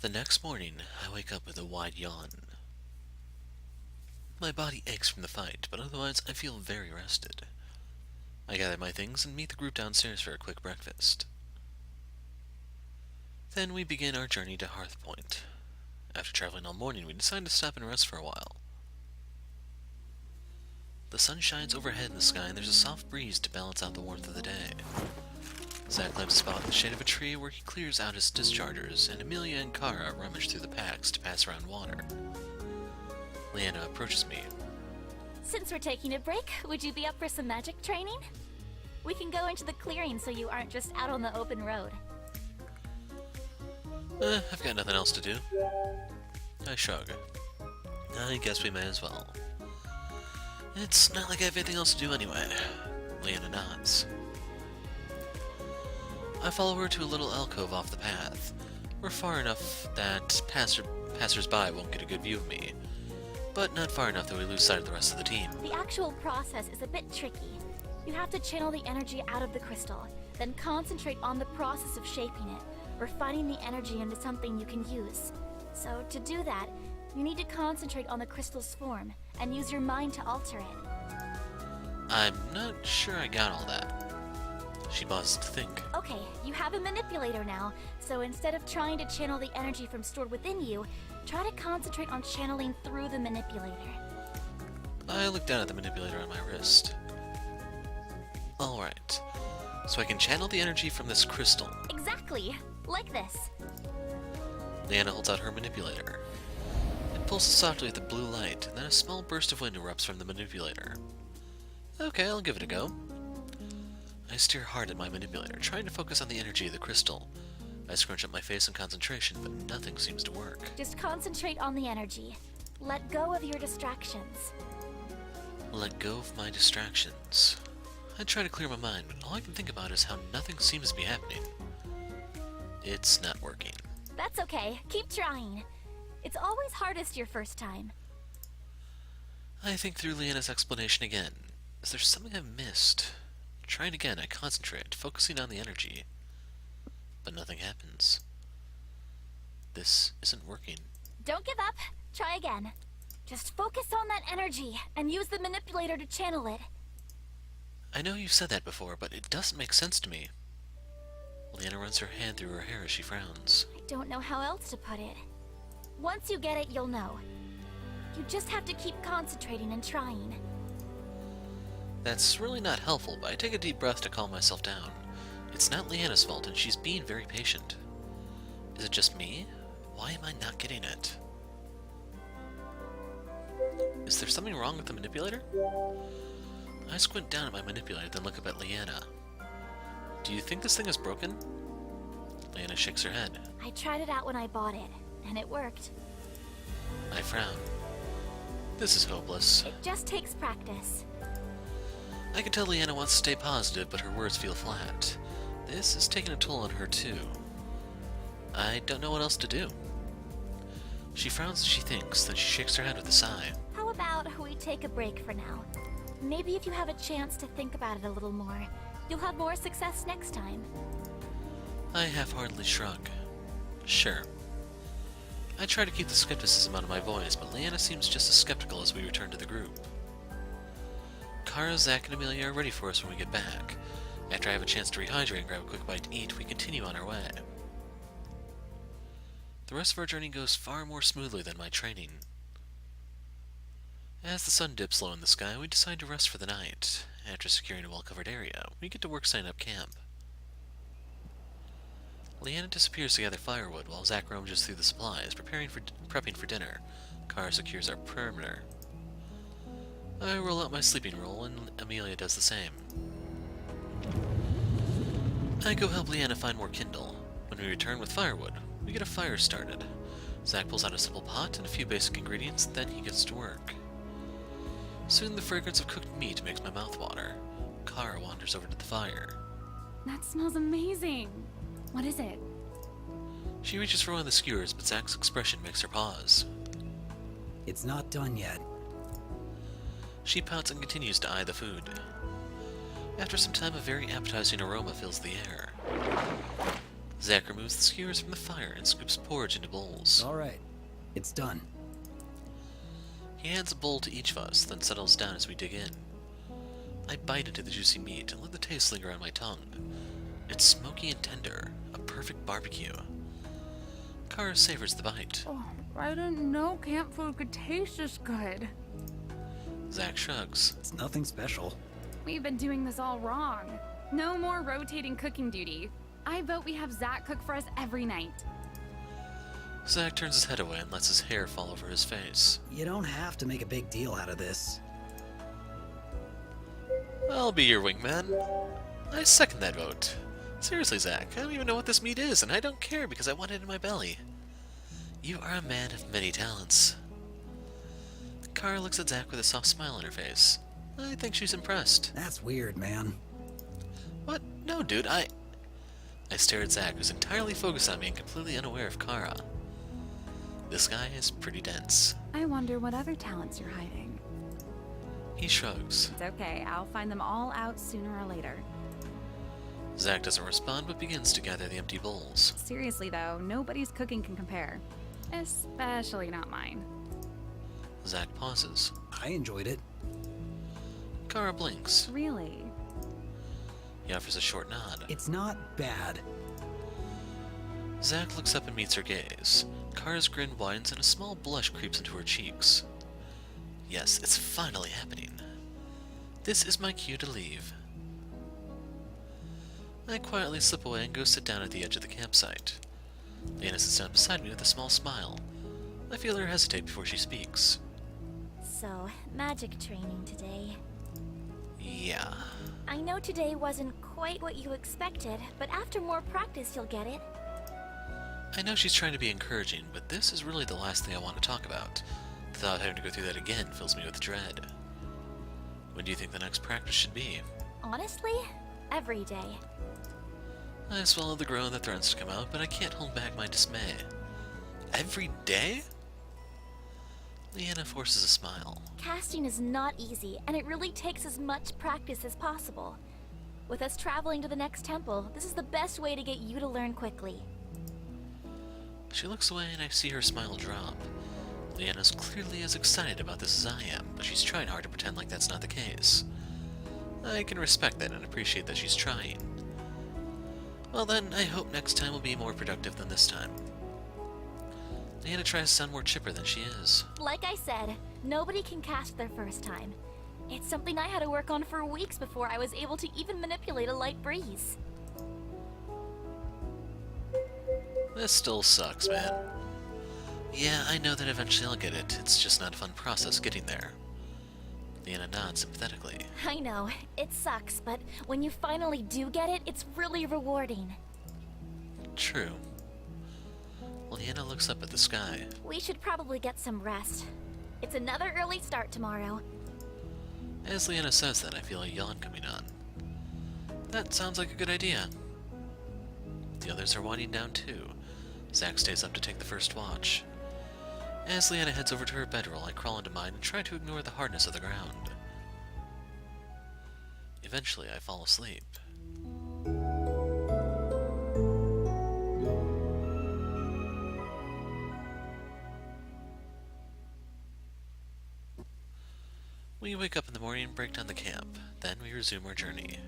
The next morning, I wake up with a wide yawn. My body aches from the fight, but otherwise I feel very rested. I gather my things and meet the group downstairs for a quick breakfast. Then we begin our journey to Hearthpoint. After traveling all morning, we decide to stop and rest for a while. The sun shines overhead in the sky and there's a soft breeze to balance out the warmth of the day. Zach climbs a spot in the shade of a tree where he clears out his dischargers, and Amelia and Kara rummage through the packs to pass around water. Leanna approaches me. Since we're taking a break, would you be up for some magic training? We can go into the clearing so you aren't just out on the open road. I've got nothing else to do. I shrug. I guess we may as well. It's not like I have anything else to do anyway. Leanna nods. I follow her to a little alcove off the path. We're far enough that passers-by won't get a good view of me, but not far enough that we lose sight of the rest of the team. The actual process is a bit tricky. You have to channel the energy out of the crystal, then concentrate on the process of shaping it, refining the energy into something you can use. So to do that, you need to concentrate on the crystal's form, and use your mind to alter it. I'm not sure I got all that. She pauses to think. Okay, you have a manipulator now, so instead of trying to channel the energy from stored within you, try to concentrate on channeling through the manipulator. I look down at the manipulator on my wrist. Alright, so I can channel the energy from this crystal. Exactly! Like this. Leanna holds out her manipulator. It pulses softly with the blue light, and then a small burst of wind erupts from the manipulator. Okay, I'll give it a go. I steer hard at my manipulator, trying to focus on the energy of the crystal. I scrunch up my face in concentration, but nothing seems to work. Just concentrate on the energy. Let go of your distractions. Let go of my distractions. I try to clear my mind, but all I can think about is how nothing seems to be happening. It's not working. That's okay. Keep trying. It's always hardest your first time. I think through Leanna's explanation again. Is there something I've missed? Trying again, I concentrate, focusing on the energy. But nothing happens. This isn't working. Don't give up. Try again. Just focus on that energy, and use the manipulator to channel it. I know you've said that before, but it doesn't make sense to me. Leanna runs her hand through her hair as she frowns. I don't know how else to put it. Once you get it, you'll know. You just have to keep concentrating and trying. That's really not helpful, but I take a deep breath to calm myself down. It's not Leanna's fault, and she's being very patient. Is it just me? Why am I not getting it? Is there something wrong with the manipulator? I squint down at my manipulator, then look up at Leanna. Do you think this thing is broken? Leanna shakes her head. I tried it out when I bought it, and it worked. I frown. This is hopeless. It just takes practice. I can tell Leanna wants to stay positive, but her words feel flat. This is taking a toll on her, too. I don't know what else to do. She frowns as she thinks, then she shakes her head with a sigh. How about we take a break for now? Maybe if you have a chance to think about it a little more, you'll have more success next time. I half-heartedly shrug. Sure. I try to keep the skepticism out of my voice, but Leanna seems just as skeptical as we return to the group. Kara, Zach, and Amelia are ready for us when we get back. After I have a chance to rehydrate and grab a quick bite to eat, we continue on our way. The rest of our journey goes far more smoothly than my training. As the sun dips low in the sky, we decide to rest for the night. After securing a well-covered area, we get to work setting up camp. Leanna disappears to gather firewood, while Zach rummages through the supplies, prepping for dinner. Kara secures our perimeter. I roll out my sleeping roll, and Amelia does the same. I go help Leanna find more kindle. When we return with firewood, we get a fire started. Zach pulls out a simple pot and a few basic ingredients, then he gets to work. Soon the fragrance of cooked meat makes my mouth water. Kara wanders over to the fire. That smells amazing. What is it? She reaches for one of the skewers, but Zach's expression makes her pause. It's not done yet. She pouts and continues to eye the food. After some time, a very appetizing aroma fills the air. Zach removes the skewers from the fire and scoops porridge into bowls. Alright, it's done. He hands a bowl to each of us, then settles down as we dig in. I bite into the juicy meat and let the taste linger on my tongue. It's smoky and tender, a perfect barbecue. Kara savors the bite. Oh, I didn't know camp food could taste this good. Zach shrugs. It's nothing special. We've been doing this all wrong. No more rotating cooking duty. I vote we have Zach cook for us every night. Zach turns his head away and lets his hair fall over his face. You don't have to make a big deal out of this. I'll be your wingman. I second that vote. Seriously, Zach, I don't even know what this meat is, and I don't care because I want it in my belly. You are a man of many talents. Kara looks at Zach with a soft smile on her face. I think she's impressed. That's weird, man. What? No, dude, I stare at Zach, who's entirely focused on me and completely unaware of Kara. This guy is pretty dense. I wonder what other talents you're hiding. He shrugs. It's okay, I'll find them all out sooner or later. Zach doesn't respond, but begins to gather the empty bowls. Seriously though, nobody's cooking can compare. Especially not mine. Zach pauses. I enjoyed it. Kara blinks. Really? He offers a short nod. It's not bad. Zach looks up and meets her gaze. Kara's grin widens and a small blush creeps into her cheeks. Yes, it's finally happening. This is my cue to leave. I quietly slip away and go sit down at the edge of the campsite. Leanna sits down beside me with a small smile. I feel her hesitate before she speaks. So, magic training today. Yeah. I know today wasn't quite what you expected, but after more practice you'll get it. I know she's trying to be encouraging, but this is really the last thing I want to talk about. The thought of having to go through that again fills me with dread. When do you think the next practice should be? Honestly, every day. I swallow the groan that threatens to come out, but I can't hold back my dismay. Every day? Leanna forces a smile. Casting is not easy, and it really takes as much practice as possible. With us traveling to the next temple, this is the best way to get you to learn quickly. She looks away and I see her smile drop. Leanna's clearly as excited about this as I am, but she's trying hard to pretend like that's not the case. I can respect that and appreciate that she's trying. Well then, I hope next time will be more productive than this time. Leanna tries to sound more chipper than she is. Like I said, nobody can cast their first time. It's something I had to work on for weeks before I was able to even manipulate a light breeze. This still sucks, man. Yeah, I know that eventually I'll get it. It's just not a fun process getting there. Leanna nods sympathetically. I know, it sucks, but when you finally do get it, it's really rewarding. True. Leanna looks up at the sky. We should probably get some rest. It's another early start tomorrow. As Leanna says that, I feel a yawn coming on. That sounds like a good idea. The others are winding down too. Zach stays up to take the first watch. As Leanna heads over to her bedroll, I crawl into mine and try to ignore the hardness of the ground. Eventually, I fall asleep. We wake up in the morning and break down the camp. Then we resume our journey.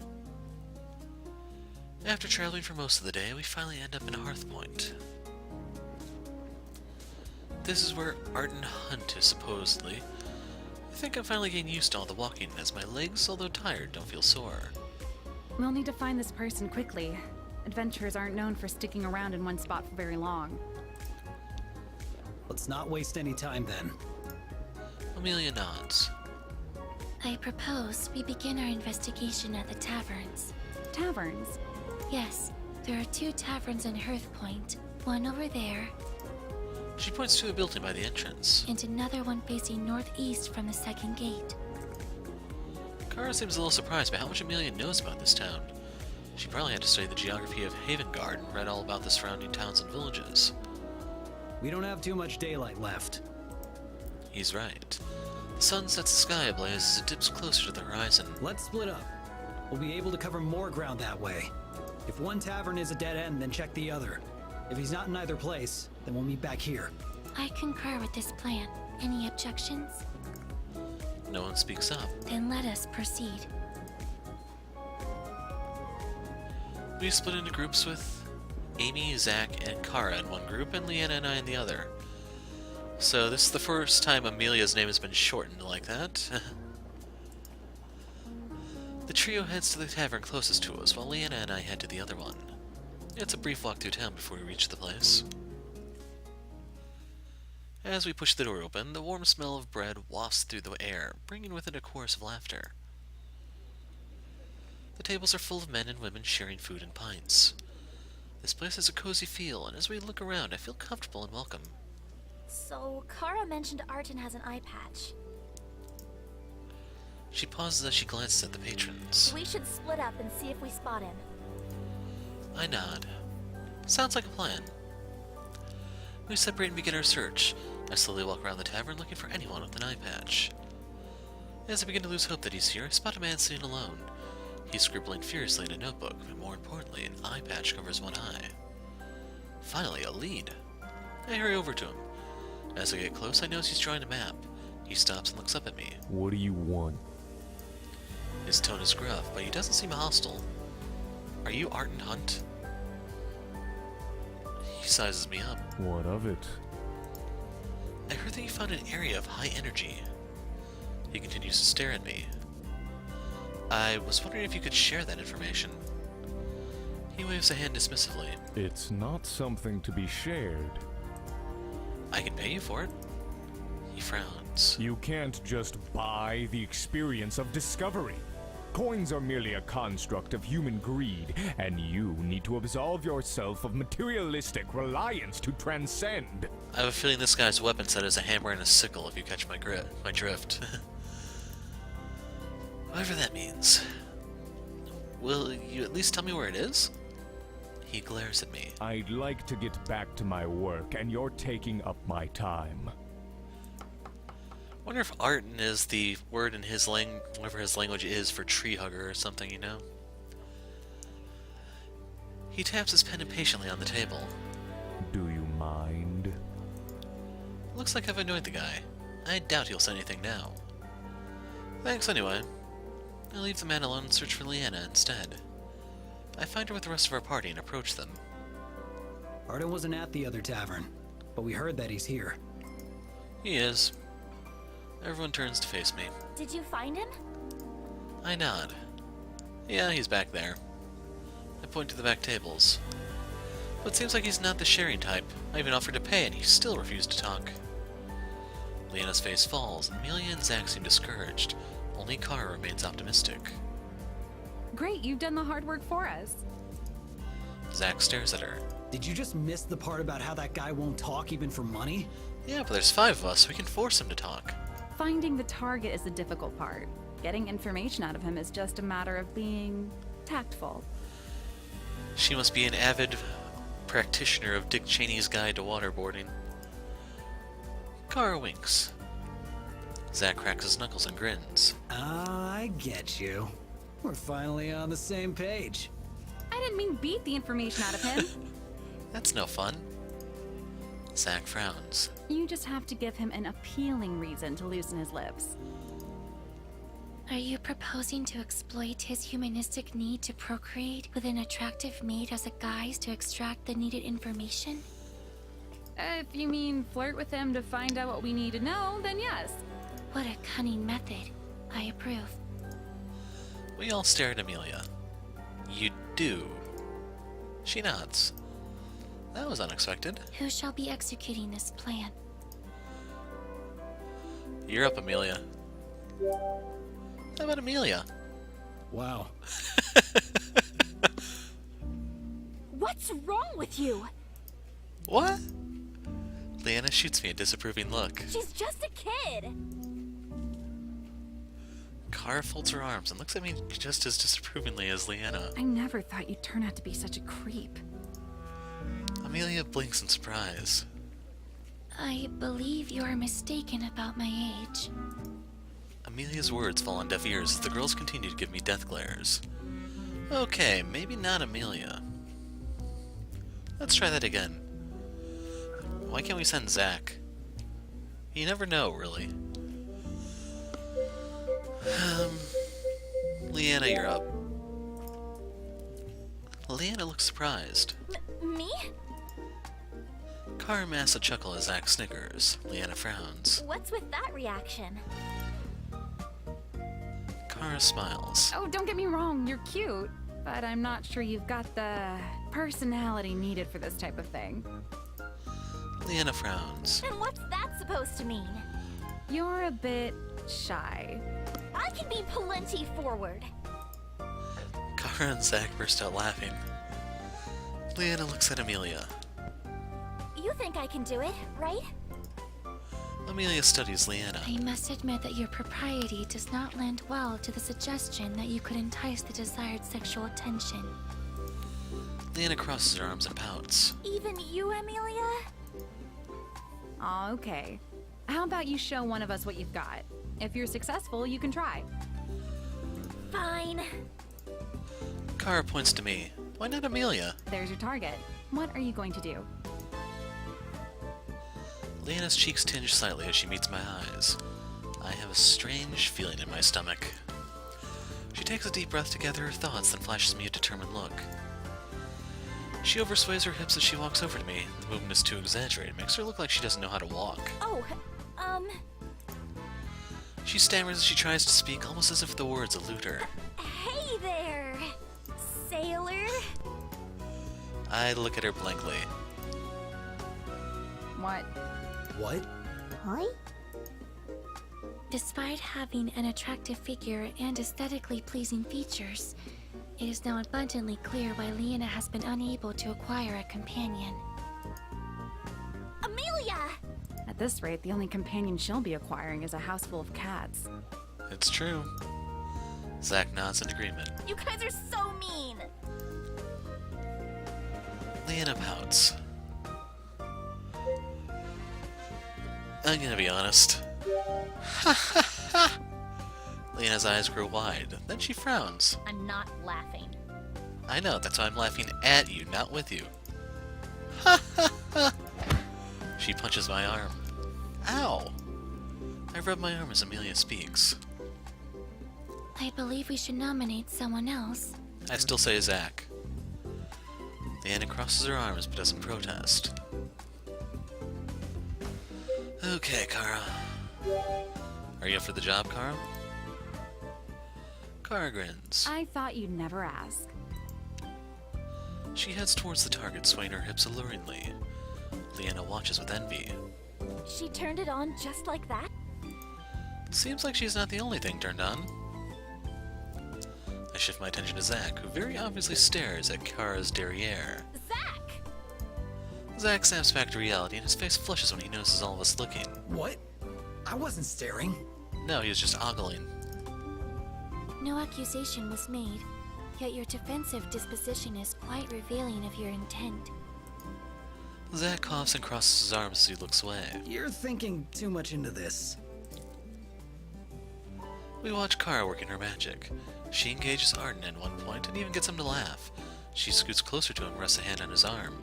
After traveling for most of the day, we finally end up in Hearthpoint. This is where Arden Hunt is supposedly. I think I'm finally getting used to all the walking, as my legs, although tired, don't feel sore. We'll need to find this person quickly. Adventurers aren't known for sticking around in one spot for very long. Let's not waste any time then. Amelia nods. I propose we begin our investigation at the taverns. Taverns? Yes, there are 2 taverns in Hearthpoint. One over there, She points to a building by the entrance. and another one facing northeast from the second gate. Kara seems a little surprised by how much Amelia knows about this town. She probably had to study the geography of Havengard and read all about the surrounding towns and villages. We don't have too much daylight left. He's right. The sun sets the sky ablaze as it dips closer to the horizon. Let's split up. We'll be able to cover more ground that way. If one tavern is a dead end, then check the other. If he's not in either place, then we'll meet back here. I concur with this plan. Any objections? No one speaks up. Then let us proceed. We split into groups with Amy, Zach, and Kara in one group, and Leanna and I in the other. So this is the first time Amelia's name has been shortened like that. The trio heads to the tavern closest to us, while Leanna and I head to the other one. It's a brief walk through town before we reach the place. As we push the door open, the warm smell of bread wafts through the air, bringing with it a chorus of laughter. The tables are full of men and women sharing food and pints. This place has a cozy feel, and as we look around, I feel comfortable and welcome. So, Kara mentioned Arton has an eye patch. She pauses as she glances at the patrons. We should split up and see if we spot him. I nod. Sounds like a plan. We separate and begin our search. I slowly walk around the tavern looking for anyone with an eye patch. As I begin to lose hope that he's here, I spot a man sitting alone. He's scribbling furiously in a notebook, but more importantly, an eye patch covers one eye. Finally, a lead. I hurry over to him. As I get close, I notice he's drawing a map. He stops and looks up at me. What do you want? His tone is gruff, but he doesn't seem hostile. Are you Arton Hunt? He sizes me up. What of it? I heard that you found an area of high energy. He continues to stare at me. I was wondering if you could share that information. He waves a hand dismissively. It's not something to be shared. I can pay you for it. He frowns. You can't just buy the experience of discovery. Coins are merely a construct of human greed, and you need to absolve yourself of materialistic reliance to transcend. I have a feeling this guy's weapon set is a hammer and a sickle, if you catch my drift. Whatever that means. Will you at least tell me where it is? He glares at me. I'd like to get back to my work, and you're taking up my time. Wonder if Arton is the word in his whatever his language is for tree hugger or something, you know? He taps his pen impatiently on the table. Do you mind? Looks like I've annoyed the guy. I doubt he'll say anything now. Thanks anyway. I leave the man alone and search for Leanna instead. I find her with the rest of our party and approach them. Arton wasn't at the other tavern, but we heard that he's here. He is. Everyone turns to face me. Did you find him? I nod. Yeah, he's back there. I point to the back tables. But it seems like he's not the sharing type. I even offered to pay and he still refused to talk. Leanna's face falls, and Amelia and Zach seem discouraged. Only Kara remains optimistic. Great, you've done the hard work for us. Zach stares at her. Did you just miss the part about how that guy won't talk even for money? Yeah, but there's 5 of us, so we can force him to talk. Finding the target is the difficult part. Getting information out of him is just a matter of being tactful. She must be an avid practitioner of Dick Cheney's Guide to Waterboarding. Kara winks. Zach cracks his knuckles and grins. I get you. We're finally on the same page. I didn't mean beat the information out of him. That's no fun. Zach frowns. You just have to give him an appealing reason to loosen his lips. Are you proposing to exploit his humanistic need to procreate with an attractive maid as a guise to extract the needed information? If you mean flirt with him to find out what we need to know, then yes. What a cunning method. I approve. We all stare at Amelia. You do. She nods. That was unexpected. Who shall be executing this plan? You're up, Amelia. How about Amelia? Wow. What's wrong with you? What? Leanna shoots me a disapproving look. She's just a kid. Kara folds her arms and looks at me just as disapprovingly as Leanna. I never thought you'd turn out to be such a creep. Amelia blinks in surprise. I believe you are mistaken about my age. Amelia's words fall on deaf ears as the girls continue to give me death glares. Okay, maybe not Amelia. Let's try that again. Why can't we send Zach? You never know, really. Leanna, you're up. Leanna looks surprised. Me? Kara masks a chuckle as Zach snickers. Leanna frowns. What's with that reaction? Kara smiles. Oh, don't get me wrong, you're cute, but I'm not sure you've got the personality needed for this type of thing. Leanna frowns. And what's that supposed to mean? You're a bit shy. I can be plenty forward. Kara and Zach burst out laughing. Leanna looks at Amelia. You think I can do it, right? Amelia studies Leanna. I must admit that your propriety does not lend well to the suggestion that you could entice the desired sexual attention. Leanna crosses her arms and pouts. Even you, Amelia? Aw, okay. How about you show one of us what you've got? If you're successful, you can try. Fine. Kara points to me. Why not Amelia? There's your target. What are you going to do? Leanna's cheeks tinge slightly as she meets my eyes. I have a strange feeling in my stomach. She takes a deep breath to gather her thoughts, then flashes me a determined look. She oversways her hips as she walks over to me. The movement is too exaggerated, makes her look like she doesn't know how to walk. Oh, She stammers as she tries to speak, almost as if the words elude her. hey there, sailor. I look at her blankly. What? What? Hi? Despite having an attractive figure and aesthetically pleasing features, it is now abundantly clear why Leanna has been unable to acquire a companion. Amelia! At this rate, the only companion she'll be acquiring is a house full of cats. It's true. Zach nods in agreement. You guys are so mean. Leanna pouts. I'm gonna be honest. Ha ha ha! Leanna's eyes grow wide, then she frowns. I'm not laughing. I know, that's why I'm laughing at you, not with you. Ha ha ha! She punches my arm. Ow! I rub my arm as Amelia speaks. I believe we should nominate someone else. I still say Zach. Leanna crosses her arms but doesn't protest. Okay, Kara. Are you up for the job, Kara? Kara grins. I thought you'd never ask. She heads towards the target, swaying her hips alluringly. Leanna watches with envy. She turned it on just like that? Seems like she's not the only thing turned on. I shift my attention to Zach, who very obviously stares at Kara's derriere. Zach! Zach snaps back to reality, and his face flushes when he notices all of us looking. What? I wasn't staring. No, he was just ogling. No accusation was made, yet your defensive disposition is quite revealing of your intent. Zach coughs and crosses his arms as he looks away. You're thinking too much into this. We watch Kara working her magic. She engages Arden at one point and even gets him to laugh. She scoots closer to him and rests a hand on his arm.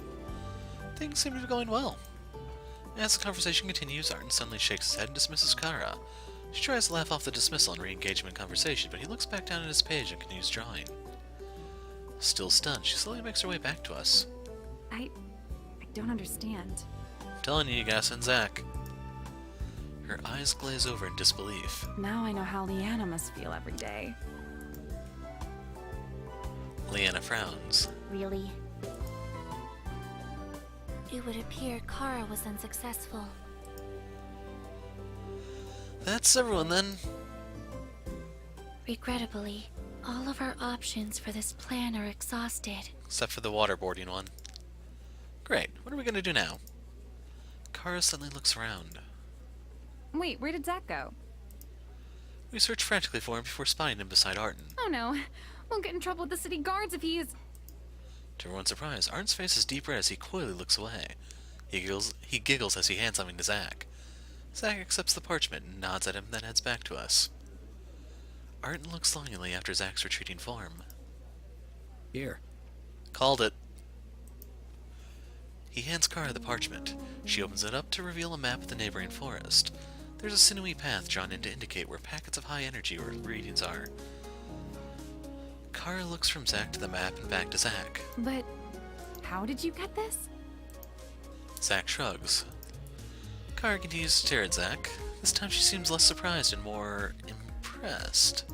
Things seem to be going well. As the conversation continues, Arden suddenly shakes his head and dismisses Kara. She tries to laugh off the dismissal and re-engage him in conversation, but he looks back down at his page and continues drawing. Still stunned, she slowly makes her way back to us. I don't understand. I'm telling you, you gotta send Zach. Her eyes glaze over in disbelief. Now I know how Leanna must feel every day. Leanna frowns. Really? It would appear Kara was unsuccessful. That's everyone then. Regrettably, all of our options for this plan are exhausted. Except for the waterboarding one. Great, what are we gonna do now? Kara suddenly looks around. Wait, where did Zach go? We search frantically for him before spotting him beside Arden. Oh no, we'll get in trouble with the city guards if he's... To everyone's surprise, Arden's face is deep red as he coyly looks away. He giggles as he hands something to Zach. Zach accepts the parchment and nods at him, then heads back to us. Arden looks longingly after Zach's retreating form. Here. Called it. He hands Kara the parchment. She opens it up to reveal a map of the neighboring forest. There's a sinewy path drawn in to indicate where packets of high energy readings are. Kara looks from Zack to the map and back to Zack. But how did you get this? Zack shrugs. Kara continues to stare at Zack. This time she seems less surprised and more impressed.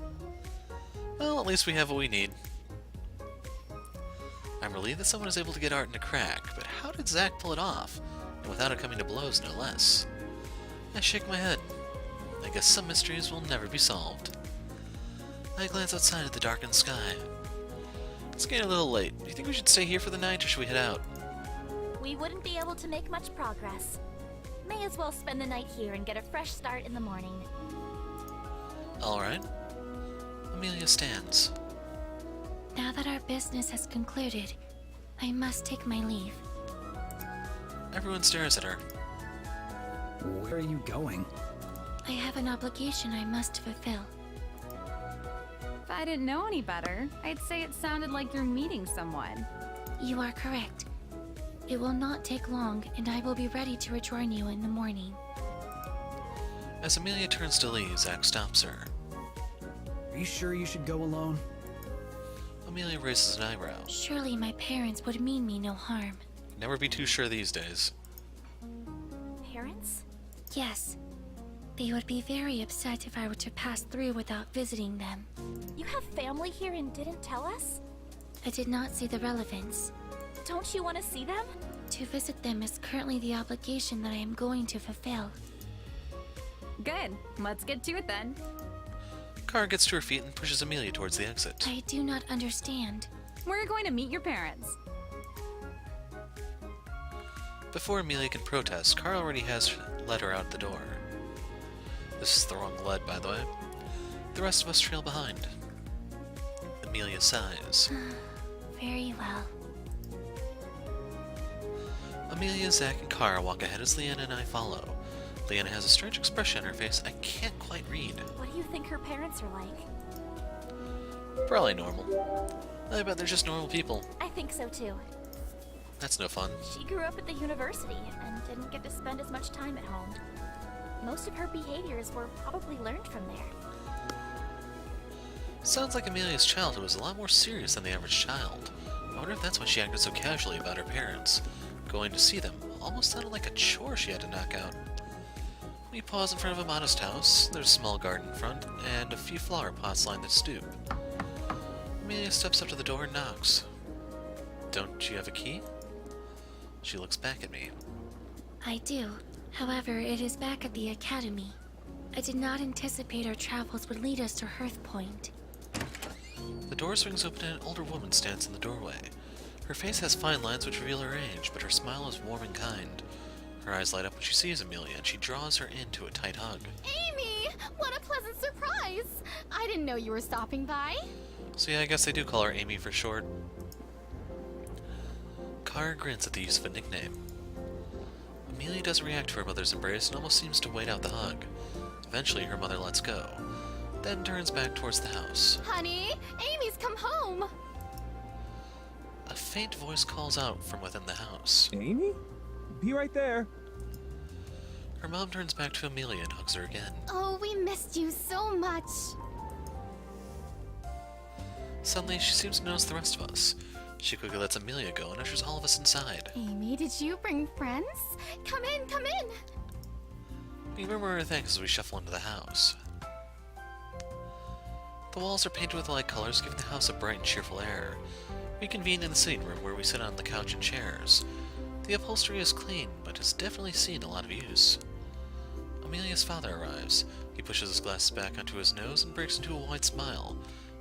Well, at least we have what we need. I'm relieved that someone is able to get art into crack, but how did Zack pull it off? And without it coming to blows, no less. I shake my head. I guess some mysteries will never be solved. I glance outside at the darkened sky. It's getting a little late. Do you think we should stay here for the night, or should we head out? We wouldn't be able to make much progress. May as well spend the night here and get a fresh start in the morning. Alright. Amelia stands. Now that our business has concluded, I must take my leave. Everyone stares at her. Where are you going? I have an obligation I must fulfill. If I didn't know any better, I'd say it sounded like you're meeting someone. You are correct. It will not take long, and I will be ready to rejoin you in the morning. As Amelia turns to leave, Zack stops her. Are you sure you should go alone? Amelia raises an eyebrow. Surely my parents would mean me no harm. Never be too sure these days. Parents? Yes. They would be very upset if I were to pass through without visiting them. You have family here and didn't tell us? I did not see the relevance. Don't you want to see them? To visit them is currently the obligation that I am going to fulfill. Good. Let's get to it then. Kara gets to her feet and pushes Amelia towards the exit. I do not understand. We're going to meet your parents. Before Amelia can protest, Kara already has led her out the door. This is the wrong lead, by the way. The rest of us trail behind. Amelia sighs. Very well. Amelia, Zack, and Kara walk ahead as Leanna and I follow. Leanna has a strange expression on her face I can't quite read. What do you think her parents are like? Probably normal. I bet they're just normal people. I think so too. That's no fun. She grew up at the university and didn't get to spend as much time at home. Most of her behaviors were probably learned from there. Sounds like Amelia's childhood was a lot more serious than the average child. I wonder if that's why she acted so casually about her parents. Going to see them almost sounded like a chore she had to knock out. We pause in front of a modest house. There's a small garden in front, and a few flower pots line the stoop. Amelia steps up to the door and knocks. Don't you have a key? She looks back at me. I do. However, it is back at the academy. I did not anticipate our travels would lead us to Hearthpoint. The door swings open and an older woman stands in the doorway. Her face has fine lines which reveal her age, but her smile is warm and kind. Her eyes light up when she sees Amelia, and she draws her into a tight hug. Amy! What a pleasant surprise! I didn't know you were stopping by. So yeah, I guess they do call her Amy for short. Kara grins at the use of a nickname. Amelia doesn't react to her mother's embrace and almost seems to wait out the hug. Eventually, her mother lets go, then turns back towards the house. Honey, Amy's come home. A faint voice calls out from within the house. Amy? Be right there. Her mom turns back to Amelia and hugs her again. Oh, we missed you so much. Suddenly, she seems to notice the rest of us. She quickly lets Amelia go and ushers all of us inside. Amy, did you bring friends? Come in, come in. We murmur our thanks as we shuffle into the house. The walls are painted with light colors, giving the house a bright and cheerful air. We convene in the sitting room where we sit on the couch and chairs. The upholstery is clean, but has definitely seen a lot of use. Amelia's father arrives. He pushes his glasses back onto his nose and breaks into a wide smile.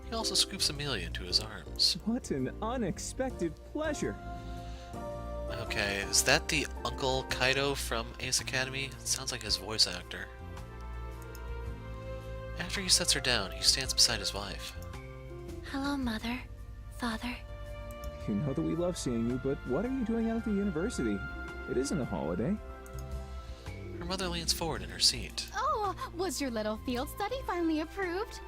He also scoops Amelia into his arms. What an unexpected pleasure. Okay, is that the Uncle Kaido from Ace Academy? It sounds like his voice actor. After he sets her down, he stands beside his wife. Hello, Mother. Father. You know that we love seeing you, but what are you doing out at the university? It isn't a holiday. Her mother leans forward in her seat. Oh, was your little field study finally approved?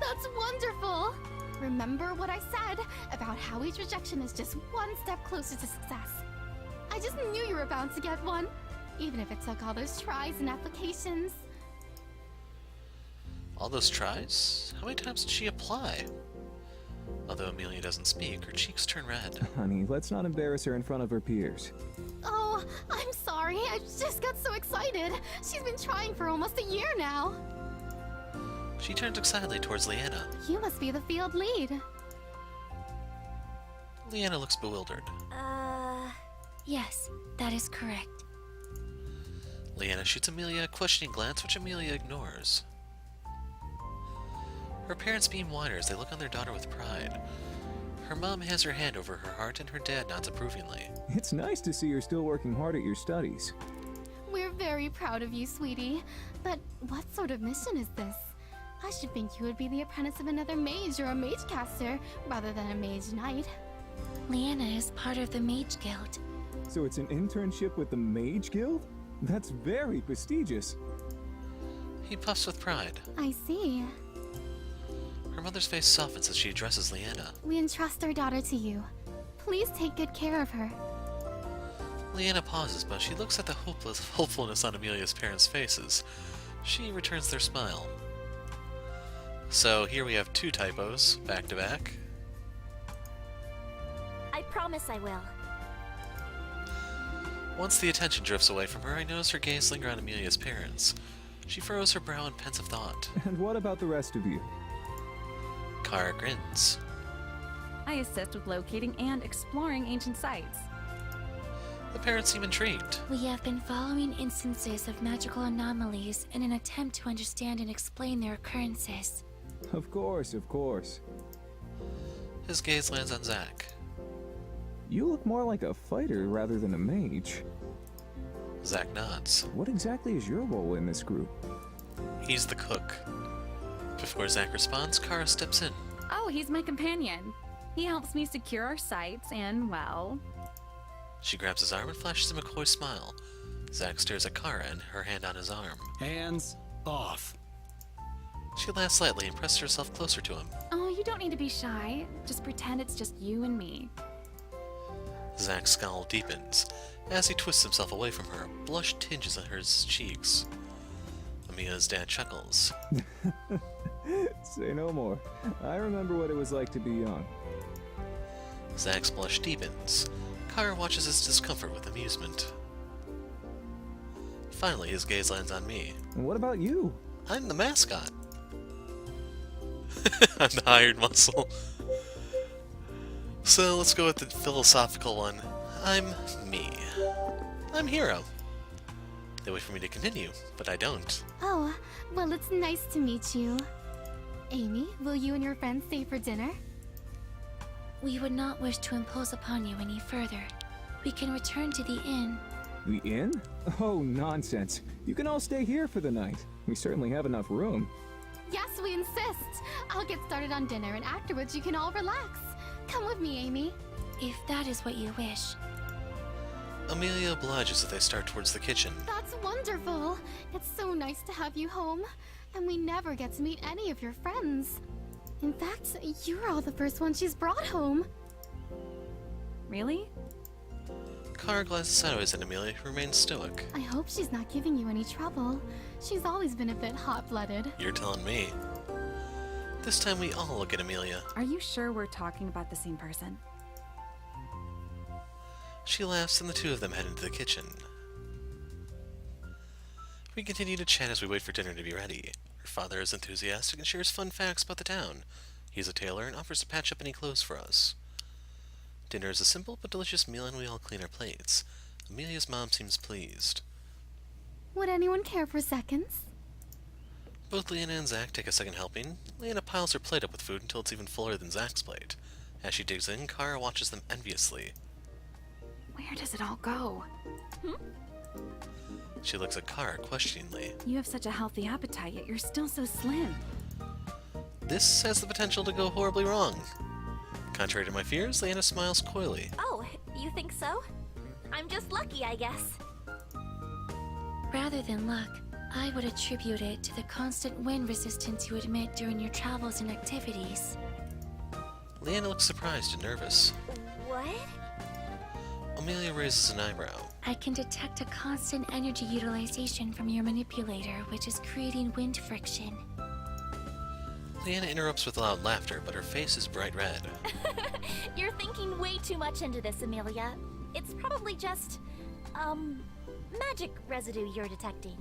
That's wonderful. Remember what I said about how each rejection is just one step closer to success. I just knew you were bound to get one, even if it took all those tries and applications. All those tries? How many times did she apply? Although Amelia doesn't speak, her cheeks turn red. Honey, let's not embarrass her in front of her peers. Oh, I'm sorry. I just got so excited. She's been trying for almost a year now. She turns excitedly towards Leanna. You must be the field lead. Leanna looks bewildered. Yes, that is correct. Leanna shoots Amelia a questioning glance, which Amelia ignores. Her parents beam wider as they look on their daughter with pride. Her mom has her hand over her heart and her dad nods approvingly. It's nice to see you're still working hard at your studies. We're very proud of you, sweetie. But what sort of mission is this? I should think you would be the apprentice of another mage or a mage caster, rather than a mage knight. Leanna is part of the Mage Guild. So it's an internship with the Mage Guild? That's very prestigious. He puffs with pride. I see. Her mother's face softens as she addresses Leanna. We entrust our daughter to you. Please take good care of her. Leanna pauses, but she looks at the hopefulness on Amelia's parents' faces. She returns their smile. So here we have 2 typos, back to back. I promise I will. Once the attention drifts away from her, I notice her gaze linger on Amelia's parents. She furrows her brow in pensive thought. And what about the rest of you? Kara grins. I assist with locating and exploring ancient sites. The parents seem intrigued. We have been following instances of magical anomalies in an attempt to understand and explain their occurrences. Of course, of course. His gaze lands on Zach. You look more like a fighter rather than a mage. Zach nods. What exactly is your role in this group? He's the cook. Before Zach responds, Kara steps in. Oh, he's my companion. He helps me secure our sites and, well... She grabs his arm and flashes him a coy smile. Zach stares at Kara and her hand on his arm. Hands off. She laughs slightly and presses herself closer to him. Oh, you don't need to be shy. Just pretend it's just you and me. Zach's scowl deepens. As he twists himself away from her, a blush tinges on her cheeks. Amelia's dad chuckles. Say no more. I remember what it was like to be young. Zach's blush deepens. Kara watches his discomfort with amusement. Finally, his gaze lands on me. And what about you? I'm the mascot. I'm the hired muscle. So let's go with the philosophical one. I'm me. I'm Hero. They wait for me to continue, but I don't. Oh, well, it's nice to meet you. Amy, will you and your friends stay for dinner? We would not wish to impose upon you any further. We can return to the inn. The inn? Oh, nonsense. You can all stay here for the night. We certainly have enough room. Yes, we insist. I'll get started on dinner, and afterwards you can all relax. Come with me, Amy. If that is what you wish. Amelia obliges as they start towards the kitchen. That's wonderful. It's so nice to have you home. And we never get to meet any of your friends. In fact, you're all the first one she's brought home. Really? Kara glances sideways at Amelia, who remains stoic. I hope she's not giving you any trouble. She's always been a bit hot-blooded. You're telling me. This time we all look at Amelia. Are you sure we're talking about the same person? She laughs and the two of them head into the kitchen. We continue to chat as we wait for dinner to be ready. Her father is enthusiastic and shares fun facts about the town. He's a tailor and offers to patch up any clothes for us. Dinner is a simple but delicious meal and we all clean our plates. Amelia's mom seems pleased. Would anyone care for seconds? Both Leanna and Zach take a second helping. Leanna piles her plate up with food until it's even fuller than Zach's plate. As she digs in, Kara watches them enviously. Where does it all go? She looks at Kara questioningly. You have such a healthy appetite, yet you're still so slim. This has the potential to go horribly wrong. Contrary to my fears, Leanna smiles coyly. Oh, you think so? I'm just lucky, I guess. Rather than luck, I would attribute it to the constant wind resistance you admit during your travels and activities. Leanna looks surprised and nervous. What? Amelia raises an eyebrow. I can detect a constant energy utilization from your manipulator, which is creating wind friction. Leanna interrupts with loud laughter, but her face is bright red. You're thinking way too much into this, Amelia. It's probably just, magic residue you're detecting.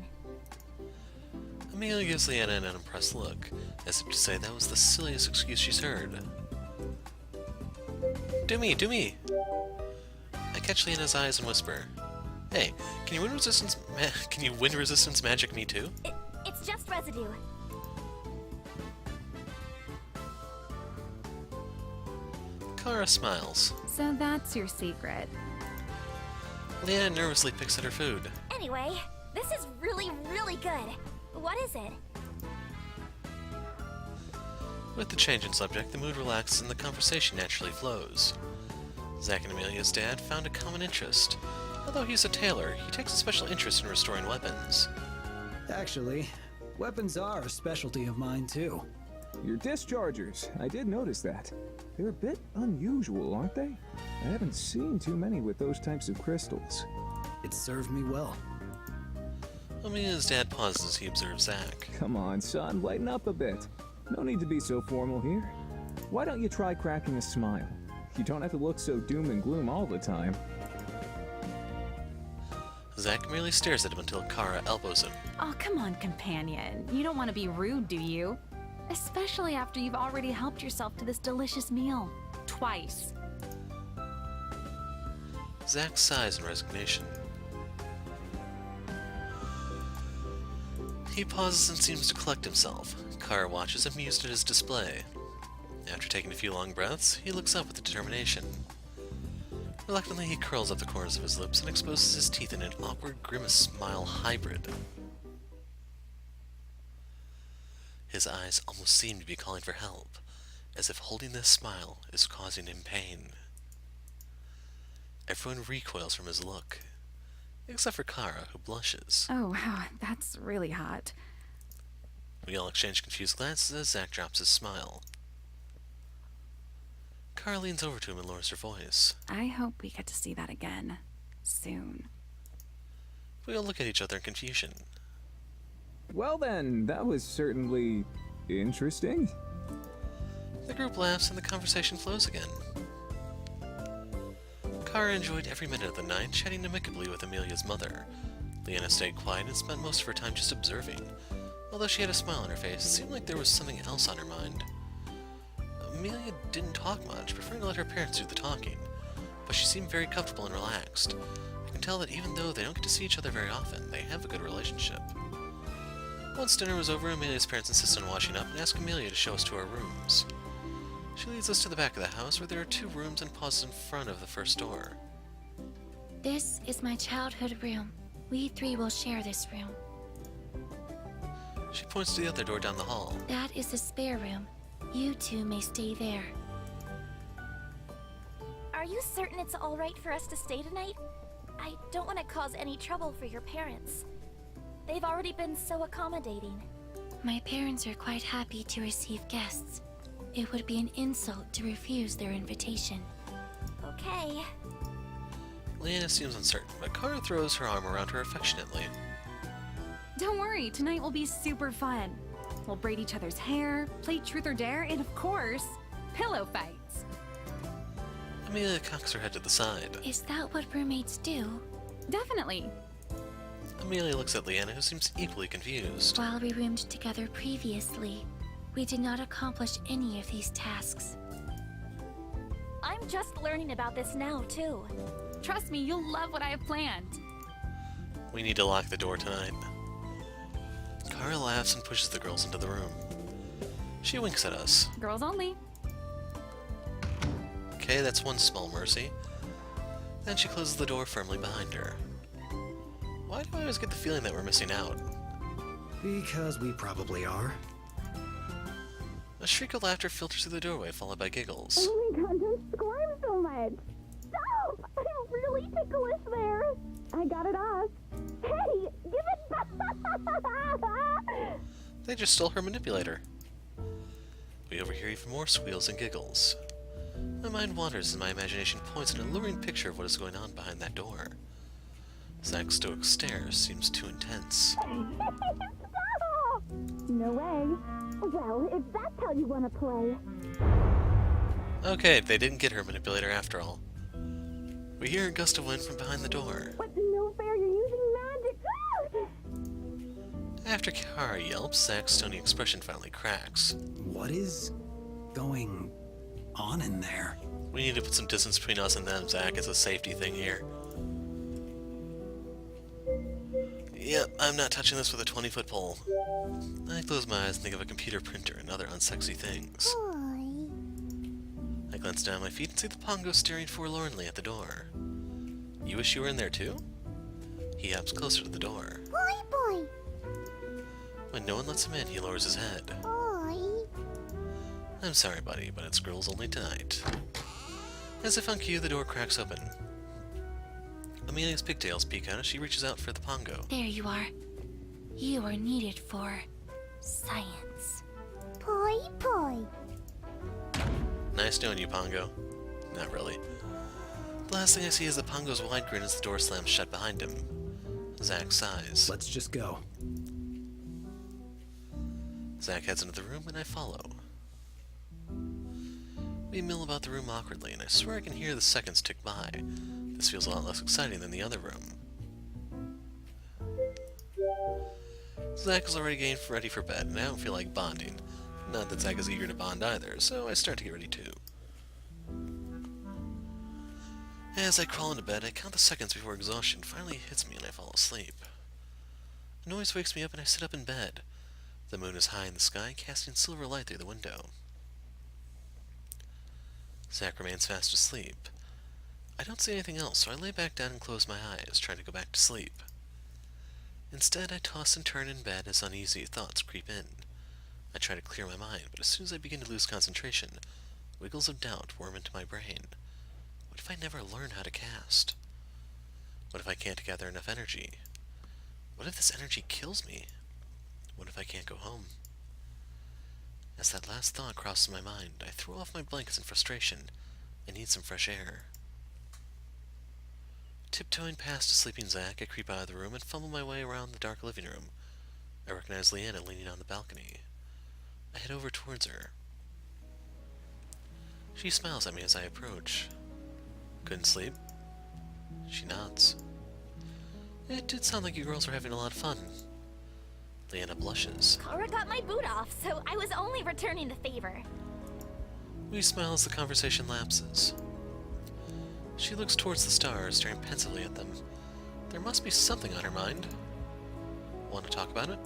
Amelia gives Leanna an unimpressed look, as if to say that was the silliest excuse she's heard. Do me, do me! I catch Leanna's eyes and whisper, "Hey, can you wind resistance magic me too?" It's just residue. Kara smiles. So that's your secret. Leanna nervously picks at her food. Anyway, this is really, really good. What is it? With the change in subject, the mood relaxes and the conversation naturally flows. Zack and Amelia's dad found a common interest. Although he's a tailor, he takes a special interest in restoring weapons. Actually, weapons are a specialty of mine too. Your dischargers. I did notice that. They're a bit unusual, aren't they? I haven't seen too many with those types of crystals. It served me well. Amelia's dad pauses as he observes Zack. Come on, son, lighten up a bit. No need to be so formal here. Why don't you try cracking a smile? You don't have to look so doom and gloom all the time. Zack merely stares at him until Kara elbows him. Oh, come on, companion. You don't want to be rude, do you? Especially after you've already helped yourself to this delicious meal. Twice. Zack sighs in resignation. He pauses and seems to collect himself. Kara watches amused at his display. After taking a few long breaths, he looks up with determination. Reluctantly, he curls up the corners of his lips and exposes his teeth in an awkward grimace smile hybrid. His eyes almost seem to be calling for help, as if holding this smile is causing him pain. Everyone recoils from his look, except for Kara, who blushes. Oh, wow, that's really hot. We all exchange confused glances as Zack drops his smile. Kara leans over to him and lowers her voice. I hope we get to see that again. Soon. We all look at each other in confusion. Well then, that was certainly interesting. The group laughs and the conversation flows again. Kara enjoyed every minute of the night, chatting amicably with Amelia's mother. Leanna stayed quiet and spent most of her time just observing. Although she had a smile on her face, it seemed like there was something else on her mind. Amelia didn't talk much, preferring to let her parents do the talking, but she seemed very comfortable and relaxed. I can tell that even though they don't get to see each other very often, they have a good relationship. Once dinner was over, Amelia's parents insisted on washing up and asked Amelia to show us to our rooms. She leads us to the back of the house where there are 2 rooms and pauses in front of the first door. This is my childhood room. We 3 will share this room. She points to the other door down the hall. That is the spare room. You 2 may stay there. Are you certain it's all right for us to stay tonight? I don't want to cause any trouble for your parents. They've already been so accommodating. My parents are quite happy to receive guests. It would be an insult to refuse their invitation. Okay. Leanna seems uncertain, but Kara throws her arm around her affectionately. Don't worry, tonight will be super fun. We'll braid each other's hair, play truth or dare, and of course, pillow fights. Amelia cocks her head to the side. Is that what roommates do? Definitely. Amelia looks at Leanna, who seems equally confused. While we roomed together previously, we did not accomplish any of these tasks. I'm just learning about this now, too. Trust me, you'll love what I have planned. We need to lock the door tonight. Kara laughs and pushes the girls into the room. She winks at us. Girls only. Okay, that's one small mercy. Then she closes the door firmly behind her. Why do I always get the feeling that we're missing out? Because we probably are. A shriek of laughter filters through the doorway, followed by giggles. Oh my god, don't squirm so much! Stop! I'm really ticklish there! I got it off. Hey, give it back! They just stole her manipulator. We overhear even more squeals and giggles. My mind wanders and my imagination points an alluring picture of what is going on behind that door. Zach's stoic stare seems too intense. No way. Well, if that's how you want to play. Okay, they didn't get her manipulator after all. We hear a gust of wind from behind the door. But no fair, you're using magic. After Kara yelps, Zach's stony expression finally cracks. What is going on in there? We need to put some distance between us and them, Zach. It's a safety thing here. Yep, I'm not touching this with a 20-foot pole. I close my eyes and think of a computer printer and other unsexy things. I glance down at my feet and see the Pongo staring forlornly at the door. You wish you were in there too? He hops closer to the door. Boy. When no one lets him in, he lowers his head. Boy. I'm sorry, buddy, but it's girls only tonight. As if on cue, the door cracks open. Amelia's pigtails peek out as she reaches out for the Pongo. There you are. You are needed for science. Boy. Nice knowing you, Pongo. Not really. The last thing I see is the Pongo's wide grin as the door slams shut behind him. Zach sighs. Let's just go. Zach heads into the room and I follow. We mill about the room awkwardly, and I swear I can hear the seconds tick by. This feels a lot less exciting than the other room. Zach is already getting ready for bed, and I don't feel like bonding. Not that Zach is eager to bond either, so I start to get ready too. As I crawl into bed, I count the seconds before exhaustion finally hits me and I fall asleep. A noise wakes me up and I sit up in bed. The moon is high in the sky, casting silver light through the window. Zach remains fast asleep. I don't see anything else, so I lay back down and close my eyes, trying to go back to sleep. Instead, I toss and turn in bed as uneasy thoughts creep in. I try to clear my mind, but as soon as I begin to lose concentration, wiggles of doubt worm into my brain. What if I never learn how to cast? What if I can't gather enough energy? What if this energy kills me? What if I can't go home? As that last thought crosses my mind, I throw off my blankets in frustration. I need some fresh air. Tiptoeing past a sleeping Zach, I creep out of the room and fumble my way around the dark living room. I recognize Leanna leaning on the balcony. I head over towards her. She smiles at me as I approach. Couldn't sleep? She nods. It did sound like you girls were having a lot of fun. Leanna blushes. Kara got my boot off, so I was only returning the favor. We smile as the conversation lapses. She looks towards the stars, staring pensively at them. There must be something on her mind. Want to talk about it?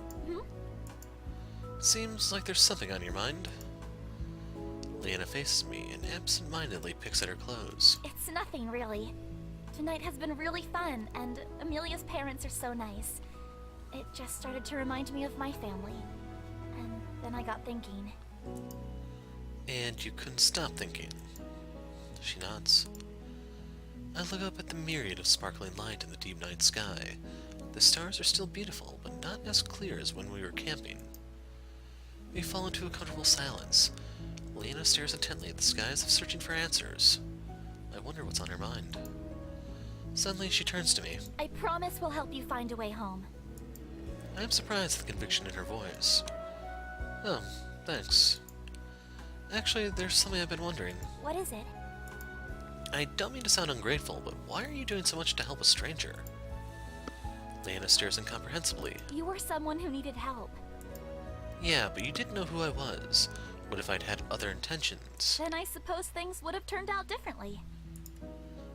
Seems like there's something on your mind. Leanna faces me and absent-mindedly picks at her clothes. It's nothing, really. Tonight has been really fun, and Amelia's parents are so nice. It just started to remind me of my family. And then I got thinking. And you couldn't stop thinking. She nods. I look up at the myriad of sparkling light in the deep night sky. The stars are still beautiful, but not as clear as when we were camping. We fall into a comfortable silence. Leanna stares intently at the sky as if searching for answers. I wonder what's on her mind. Suddenly, she turns to me. I promise we'll help you find a way home. I am surprised at the conviction in her voice. Oh, thanks. Actually, there's something I've been wondering. What is it? I don't mean to sound ungrateful, but why are you doing so much to help a stranger? Leanna stares incomprehensibly. You were someone who needed help. Yeah, but you didn't know who I was. What if I'd had other intentions? Then I suppose things would have turned out differently.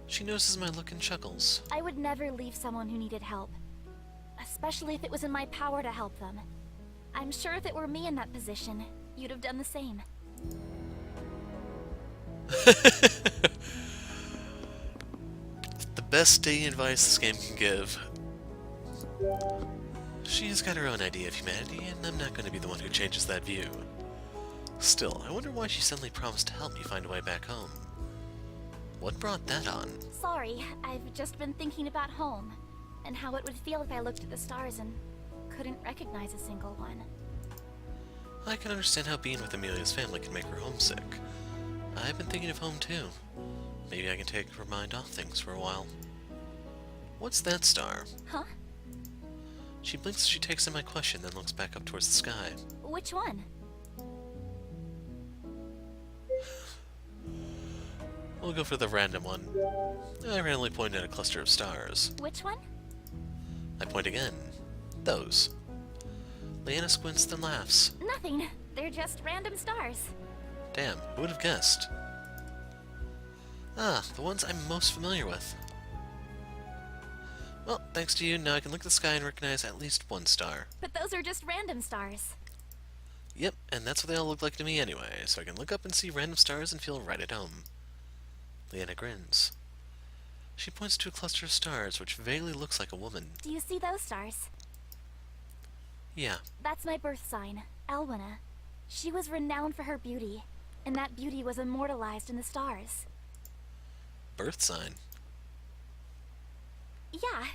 She notices my look and chuckles. I would never leave someone who needed help. Especially if it was in my power to help them. I'm sure if it were me in that position, you'd have done the same. The best dating advice this game can give. She's got her own idea of humanity, and I'm not going to be the one who changes that view. Still, I wonder why she suddenly promised to help me find a way back home. What brought that on? Sorry, I've just been thinking about home, and how it would feel if I looked at the stars and couldn't recognize a single one. I can understand how being with Amelia's family can make her homesick. I've been thinking of home too. Maybe I can take her mind off things for a while. What's that star? Huh? She blinks as she takes in my question, then looks back up towards the sky. Which one? We'll go for the random one. I randomly point at a cluster of stars. Which one? I point again. Those. Leanna squints, then laughs. Nothing. They're just random stars. Damn, who would have guessed? Ah, the ones I'm most familiar with. Well, thanks to you, now I can look at the sky and recognize at least one star. But those are just random stars. Yep, and that's what they all look like to me anyway, so I can look up and see random stars and feel right at home. Leanna grins. She points to a cluster of stars, which vaguely looks like a woman. Do you see those stars? Yeah, That's my birth sign, Elwina. She was renowned for her beauty, and that beauty was immortalized in the stars. birth sign. Yeah,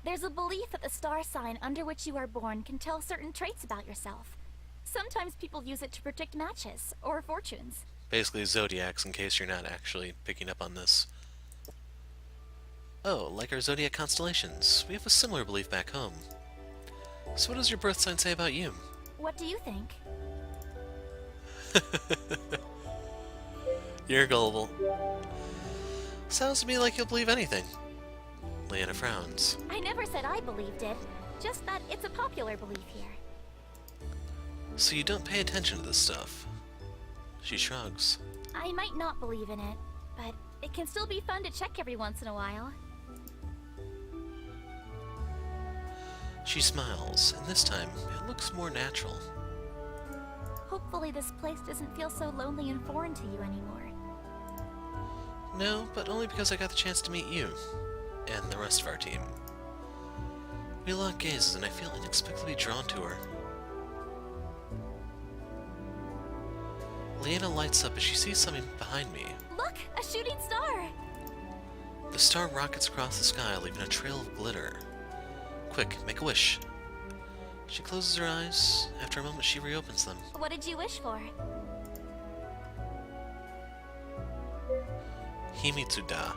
there's a belief that the star sign under which you are born can tell certain traits about yourself. Sometimes people use it to predict matches, or fortunes. Basically zodiacs, in case you're not actually picking up on this. Oh, like our zodiac constellations. We have a similar belief back home. So what does your birth sign say about you? What do you think? You're gullible. Sounds to me like you'll believe anything. Leanna frowns. I never said I believed it, just that it's a popular belief here. So you don't pay attention to this stuff. She shrugs. I might not believe in it, but it can still be fun to check every once in a while. She smiles, and this time it looks more natural. Hopefully this place doesn't feel so lonely and foreign to you anymore. No, but only because I got the chance to meet you, and the rest of our team. We lock gazes, and I feel inexplicably drawn to her. Leanna lights up as she sees something behind me. Look! A shooting star! The star rockets across the sky, leaving a trail of glitter. Quick, make a wish. She closes her eyes. After a moment, she reopens them. What did you wish for? Himitsuda.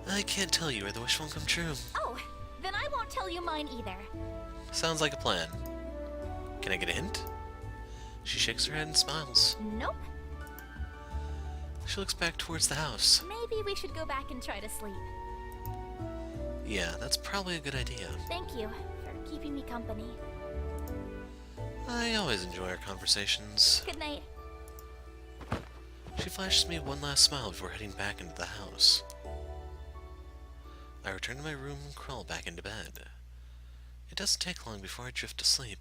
I can't tell you, or the wish won't come true. Oh, then I won't tell you mine either. Sounds like a plan. Can I get a hint? She shakes her head and smiles. Nope. She looks back towards the house. Maybe we should go back and try to sleep. Yeah, that's probably a good idea. Thank you for keeping me company. I always enjoy our conversations. Good night. She flashes me one last smile before heading back into the house. I return to my room and crawl back into bed. It doesn't take long before I drift to sleep.